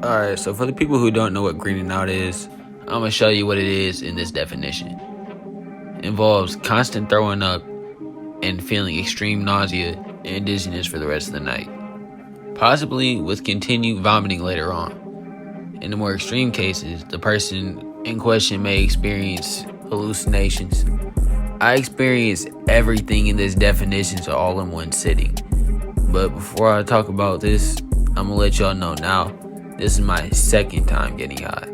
Alright, so for the people who don't know what greening out is, I'm gonna show you what it is in this definition. It involves constant throwing up and feeling extreme nausea and dizziness for the rest of the night, possibly with continued vomiting later on. In the more extreme cases, the person in question may experience hallucinations. I experienced everything in this definition all in one sitting. But before I talk about this, I'm gonna let y'all know now, this is my second time getting high.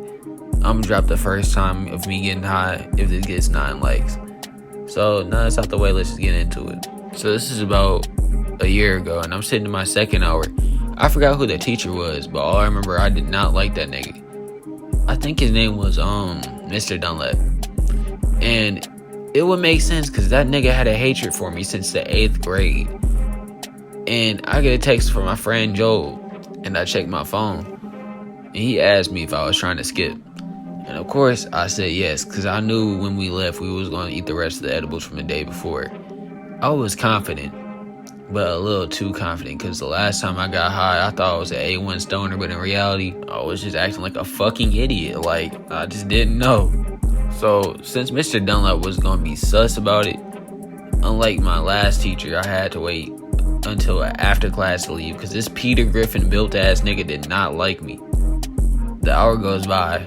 I'm gonna drop the first time of me getting high if this gets 9 likes. So now that's out the way, let's just get into it. So this is about a year ago, and I'm sitting in my second hour. I forgot who the teacher was, but all I remember, I did not like that nigga. I think his name was Mr. Dunlap. And it would make sense because that nigga had a hatred for me since the 8th grade. And I get a text from my friend Joel, and I checked my phone, and he asked me if I was trying to skip. And of course, I said yes, because I knew when we left, we was going to eat the rest of the edibles from the day before. I was confident, but a little too confident, because the last time I got high, I thought I was an A1 stoner, but in reality, I was just acting like a fucking idiot. Like, I just didn't know. So, since Mr. Dunlap was going to be sus about it, unlike my last teacher, I had to wait until after class to leave, because this Peter Griffin built ass nigga did not like me. The hour goes by,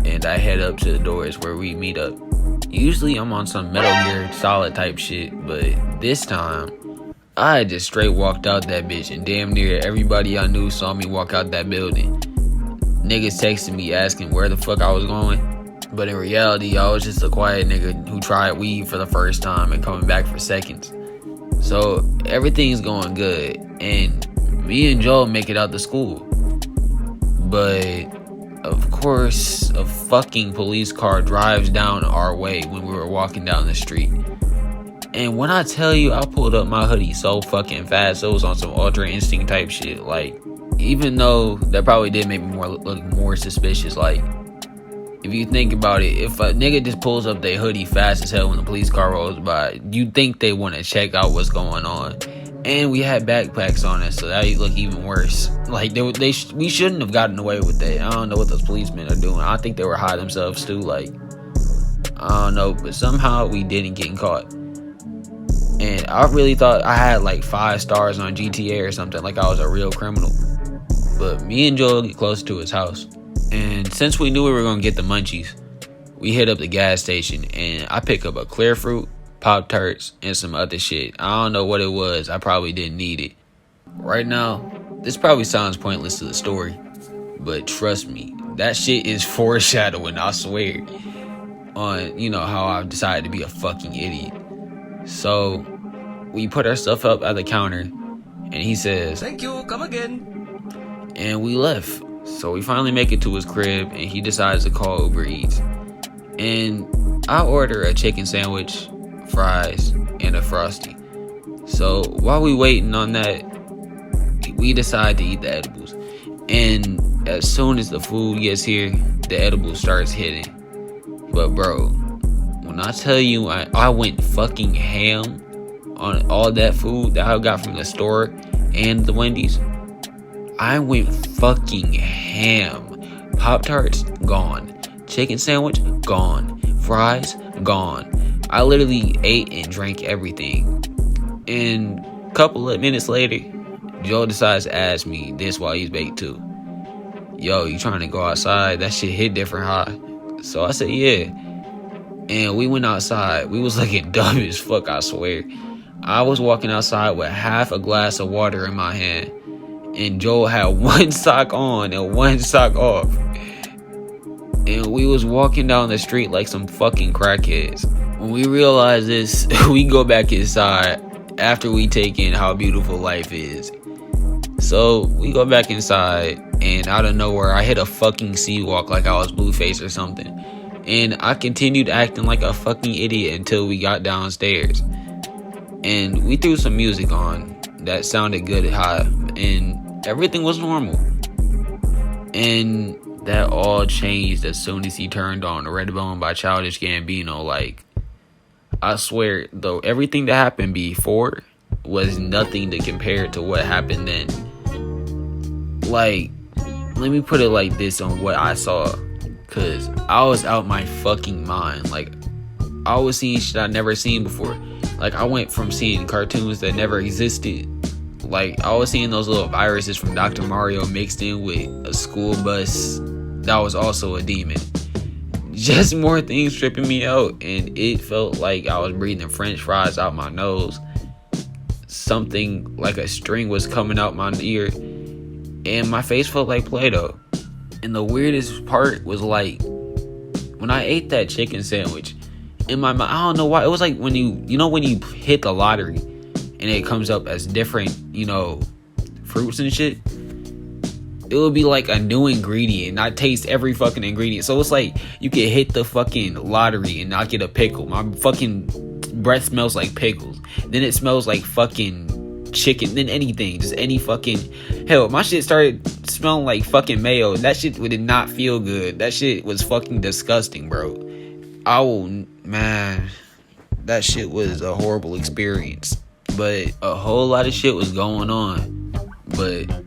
and I head up to the doors where we meet up. Usually I'm on some Metal Gear Solid type shit, but this time I just straight walked out that bitch, and damn near everybody I knew saw me walk out that building. Niggas texting me asking where the fuck I was going, but in reality I was just a quiet nigga who tried weed for the first time and coming back for seconds. So everything's going good, and me and Joel make it out to school. But of course, a fucking police car drives down our way when we were walking down the street. And when I tell you, I pulled up my hoodie so fucking fast, it was on some Ultra Instinct type shit. Like, even though that probably did make me look more suspicious, like, if you think about it, if a nigga just pulls up their hoodie fast as hell when the police car rolls by, you'd think they want to check out what's going on. And we had backpacks on us, so that would look even worse. Like, we shouldn't have gotten away with that. I don't know what those policemen are doing. I think they were high themselves too. Like, I don't know, but somehow we didn't get caught. And I really thought I had like 5 stars on GTA or something, like I was a real criminal. But me and Joel get close to his house, and since we knew we were gonna get the munchies, we hit up the gas station, and I pick up a clear fruit, Pop-Tarts, and some other shit. I don't know what it was. I probably didn't need it. Right now, this probably sounds pointless to the story, but trust me, that shit is foreshadowing, I swear, on, how I've decided to be a fucking idiot. So, we put our stuff up at the counter, and he says, "Thank you, come again." And we left. So we finally make it to his crib, and he decides to call Uber Eats. And I order a chicken sandwich, fries, and a Frosty. So while we waiting on that, we decide to eat the edibles. And as soon as the food gets here, the edibles starts hitting. But bro, when I tell you I went fucking ham on all that food that I got from the store and the Wendy's, I went fucking ham. Pop-Tarts, gone. Chicken sandwich, gone. Fries, gone. I literally ate and drank everything. And a couple of minutes later, Joe decides to ask me this while he's baked too. Yo, you trying to go outside? That shit hit different high. So I said, yeah. And we went outside. We was looking dumb as fuck, I swear. I was walking outside with half a glass of water in my hand, and Joel had one sock on and one sock off. And we was walking down the street like some fucking crackheads. When we realize this, we go back inside after we take in how beautiful life is. So we go back inside, and out of nowhere, I hit a fucking C-walk like I was Blueface or something. And I continued acting like a fucking idiot until we got downstairs. And we threw some music on that sounded good at high, and everything was normal. And that all changed as soon as he turned on Redbone by Childish Gambino. Like, I swear, though, everything that happened before was nothing to compare to what happened then. Like, let me put it like this on what I saw, cause I was out my fucking mind. Like, I was seeing shit I never seen before. Like, I went from seeing cartoons that never existed. Like, I was seeing those little viruses from Dr. Mario mixed in with a school bus that was also a demon. Just more things tripping me out, and it felt like I was breathing french fries out my nose. Something like a string was coming out my ear, and my face felt like Play-Doh. And the weirdest part was, like, when I ate that chicken sandwich, in my mind, I don't know why, it was like when you hit the lottery and it comes up as different, fruits and shit. It would be like a new ingredient, and I taste every fucking ingredient. So it's like you could hit the fucking lottery and not get a pickle. My fucking breath smells like pickles. Then it smells like fucking chicken. Then anything, just any fucking hell. My shit started smelling like fucking mayo. That shit did not feel good. That shit was fucking disgusting, bro. Man, that shit was a horrible experience. But a whole lot of shit was going on. But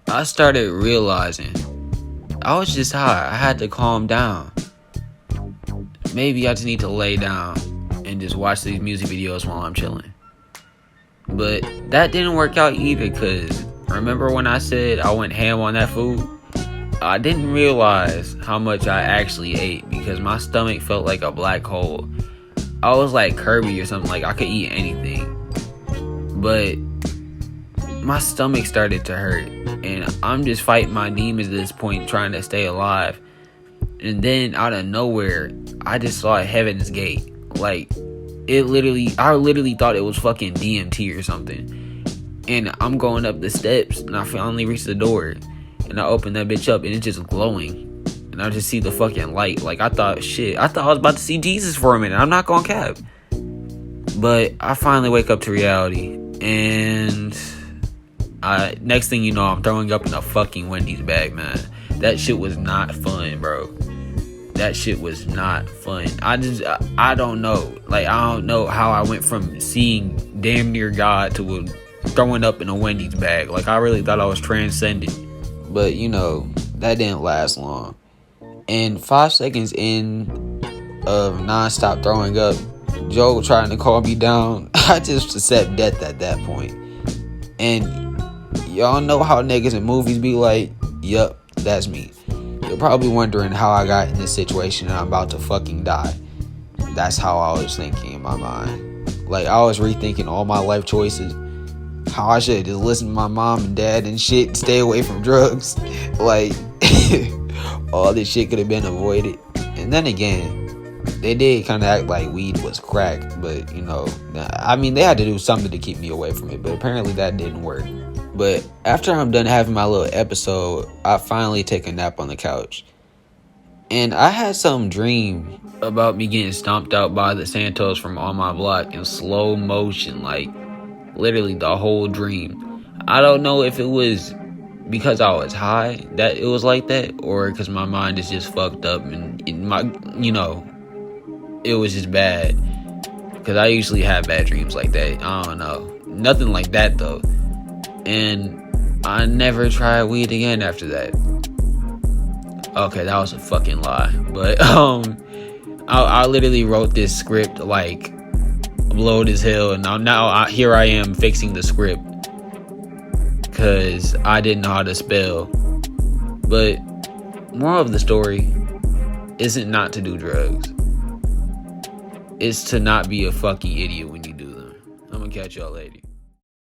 I started realizing I was just high. I had to calm down. Maybe I just need to lay down and just watch these music videos while I'm chilling. But that didn't work out either, because remember when I said I went ham on that food? I didn't realize how much I actually ate, because my stomach felt like a black hole. I was like Kirby or something, like I could eat anything. But my stomach started to hurt, and I'm just fighting my demons at this point, trying to stay alive. And then out of nowhere, I just saw a Heaven's Gate. Like, I literally thought it was fucking DMT or something. And I'm going up the steps, and I finally reached the door, and I opened that bitch up, and it's just glowing, and I just see the fucking light. Like, I thought I was about to see Jesus for a minute. I'm not gonna cap. But I finally wake up to reality, and next thing you know, I'm throwing up in a fucking Wendy's bag, man. That shit was not fun, bro. That shit was not fun. I don't know. Like, I don't know how I went from seeing damn near God to throwing up in a Wendy's bag. Like, I really thought I was transcendent. But, that didn't last long. And 5 seconds in of non-stop throwing up, Joe trying to calm me down, I just accept death at that point. And y'all know how niggas in movies be like, yup, that's me. You're probably wondering how I got in this situation and I'm about to fucking die. That's how I was thinking in my mind. Like, I was rethinking all my life choices. How I should just listen to my mom and dad and shit, stay away from drugs. Like, all this shit could have been avoided. And then again, they did kind of act like weed was crack. But, they had to do something to keep me away from it. But apparently that didn't work. But after I'm done having my little episode, I finally take a nap on the couch. And I had some dream about me getting stomped out by the Santos from on my block in slow motion. Like, literally the whole dream. I don't know if it was because I was high that it was like that, or because my mind is just fucked up and it was just bad. Because I usually have bad dreams like that. I don't know. Nothing like that, though. And I never tried weed again after that. Okay, that was a fucking lie. But I literally wrote this script like blowed as hell, and here I am fixing the script because I didn't know how to spell. But moral of the story isn't not to do drugs. It's to not be a fucking idiot when you do them. I'm gonna catch y'all later.